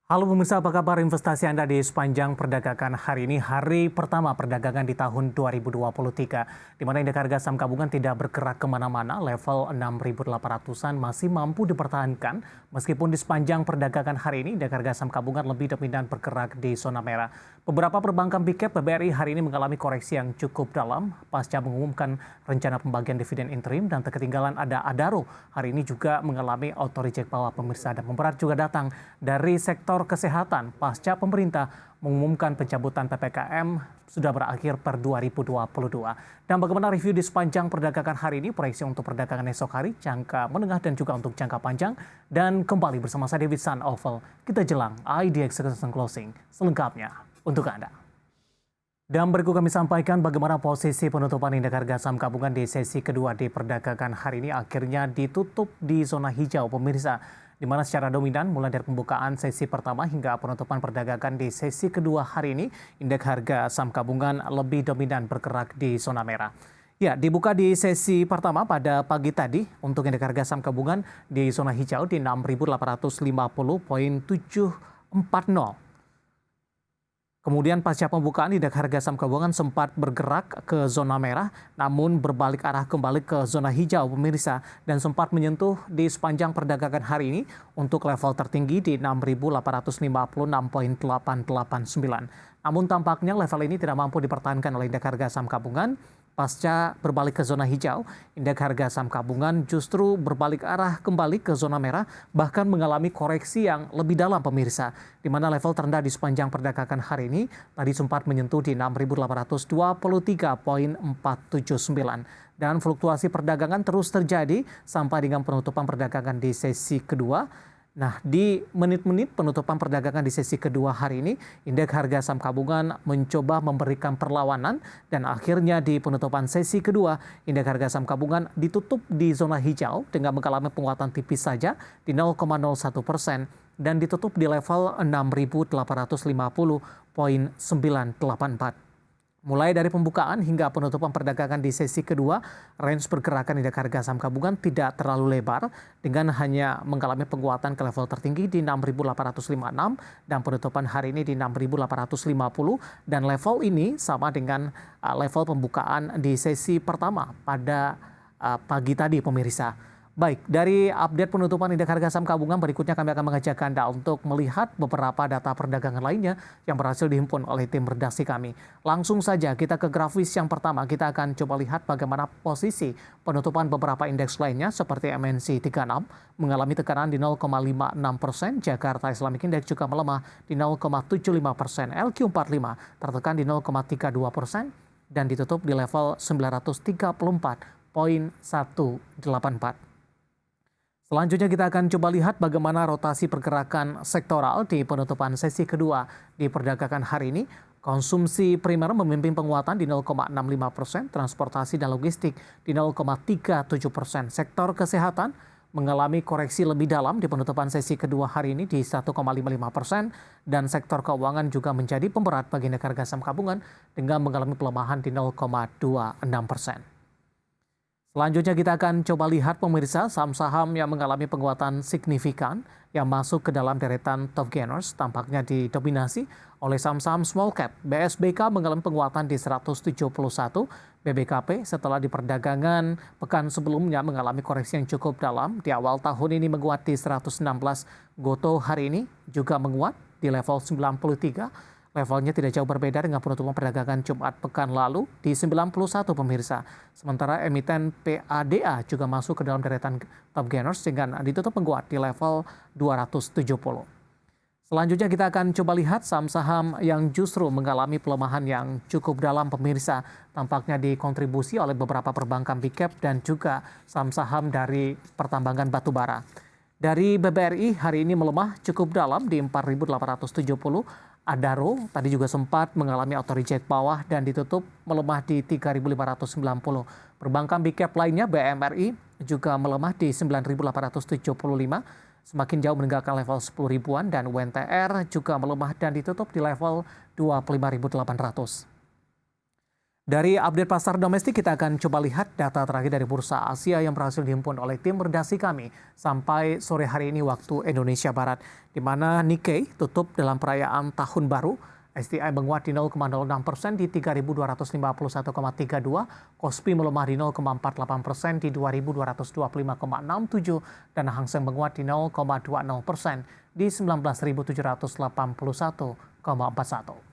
Halo pemirsa, apa kabar investasi Anda di sepanjang perdagangan hari ini, hari pertama perdagangan di tahun 2023, di mana indeks harga saham gabungan tidak bergerak kemana-mana, level 6.800-an masih mampu dipertahankan, meskipun di sepanjang perdagangan hari ini, indeks harga saham gabungan lebih dominan bergerak di zona merah. Beberapa perbankan big cap BBRI hari ini mengalami koreksi yang cukup dalam, pasca mengumumkan rencana pembagian dividen interim dan ketinggalan ada Adaro. Hari ini juga mengalami auto reject bawah pemirsa, dan pemberat juga datang dari sektor kesehatan pasca pemerintah mengumumkan pencabutan PPKM sudah berakhir per 2022. Dan bagaimana review di sepanjang perdagangan hari ini, proyeksi untuk perdagangan esok hari, jangka menengah dan juga untuk jangka panjang. Dan kembali bersama saya David Sun Oval, kita jelang IDX closing selengkapnya untuk Anda. Dan berikut kami sampaikan bagaimana posisi penutupan indeks harga saham gabungan di sesi kedua di perdagangan hari ini akhirnya ditutup di zona hijau pemirsa, di mana secara dominan mulai dari pembukaan sesi pertama hingga penutupan perdagangan di sesi kedua hari ini, indeks harga saham gabungan lebih dominan bergerak di zona merah. Ya, dibuka di sesi pertama pada pagi tadi untuk indeks harga saham gabungan di zona hijau di 6.850,740. Kemudian pasca pembukaan indeks harga saham gabungan sempat bergerak ke zona merah, namun berbalik arah kembali ke zona hijau pemirsa, dan sempat menyentuh di sepanjang perdagangan hari ini untuk level tertinggi di 6.856,889. Namun tampaknya level ini tidak mampu dipertahankan oleh indeks harga saham gabungan. Pasca berbalik ke zona hijau, indeks harga saham gabungan justru berbalik arah kembali ke zona merah, bahkan mengalami koreksi yang lebih dalam pemirsa, di mana level terendah di sepanjang perdagangan hari ini tadi sempat menyentuh di 6.823,479. Dan fluktuasi perdagangan terus terjadi sampai dengan penutupan perdagangan di sesi kedua. Nah, di menit-menit penutupan perdagangan di sesi kedua hari ini, indeks harga saham gabungan mencoba memberikan perlawanan dan akhirnya di penutupan sesi kedua, indeks harga saham gabungan ditutup di zona hijau dengan mengalami penguatan tipis saja di 0,01% dan ditutup di level 6.850,984. Mulai dari pembukaan hingga penutupan perdagangan di sesi kedua, range pergerakan indeks harga saham gabungan tidak terlalu lebar dengan hanya mengalami penguatan ke level tertinggi di 6.856 dan penutupan hari ini di 6.850, dan level ini sama dengan level pembukaan di sesi pertama pada pagi tadi pemirsa. Baik, dari update penutupan indeks harga saham gabungan berikutnya kami akan mengajak Anda untuk melihat beberapa data perdagangan lainnya yang berhasil dihimpun oleh tim redaksi kami. Langsung saja kita ke grafis yang pertama, kita akan coba lihat bagaimana posisi penutupan beberapa indeks lainnya seperti MNC 36 mengalami tekanan di 0,56%, Jakarta Islamic Index juga melemah di 0,75%, LQ45 tertekan di 0,32% dan ditutup di level 934,184. Selanjutnya kita akan coba lihat bagaimana rotasi pergerakan sektoral di penutupan sesi kedua di perdagangan hari ini. Konsumsi primer memimpin penguatan di 0,65%, transportasi dan logistik di 0,37%. Sektor kesehatan mengalami koreksi lebih dalam di penutupan sesi kedua hari ini di 1,55%, dan sektor keuangan juga menjadi pemberat bagi indeks harga saham gabungan dengan mengalami pelemahan di 0,26%. Selanjutnya kita akan coba lihat pemirsa saham-saham yang mengalami penguatan signifikan yang masuk ke dalam deretan top gainers tampaknya didominasi oleh saham-saham small cap. BSBK mengalami penguatan di 171, BBKP setelah di perdagangan pekan sebelumnya mengalami koreksi yang cukup dalam. Di awal tahun ini menguat di 116, Goto hari ini juga menguat di level 93. Levelnya tidak jauh berbeda dengan penutupan perdagangan Jumat pekan lalu di 91 pemirsa. Sementara emiten PADA juga masuk ke dalam deretan top gainers dengan ditutup menguat di level 270. Selanjutnya kita akan coba lihat saham-saham yang justru mengalami pelemahan yang cukup dalam pemirsa. Tampaknya dikontribusi oleh beberapa perbankan big cap dan juga saham-saham dari pertambangan batubara. Dari BBRI hari ini melemah cukup dalam di 4.870. Adaro tadi juga sempat mengalami auto reject bawah dan ditutup melemah di 3.590. Perbankan big cap lainnya BMRI juga melemah di 9.875, semakin jauh meninggalkan level 10 ribuan, dan UNTR juga melemah dan ditutup di level 25.800. Dari update pasar domestik, kita akan coba lihat data terakhir dari Bursa Asia yang berhasil dihimpun oleh tim redaksi kami sampai sore hari ini waktu Indonesia Barat, di mana Nikkei tutup dalam perayaan Tahun Baru. STI menguat di 0,06% di 3.251,32, Kospi melemah di 0,48% di 2.225,67, dan Hang Seng menguat di 0,20% di 19.781,41.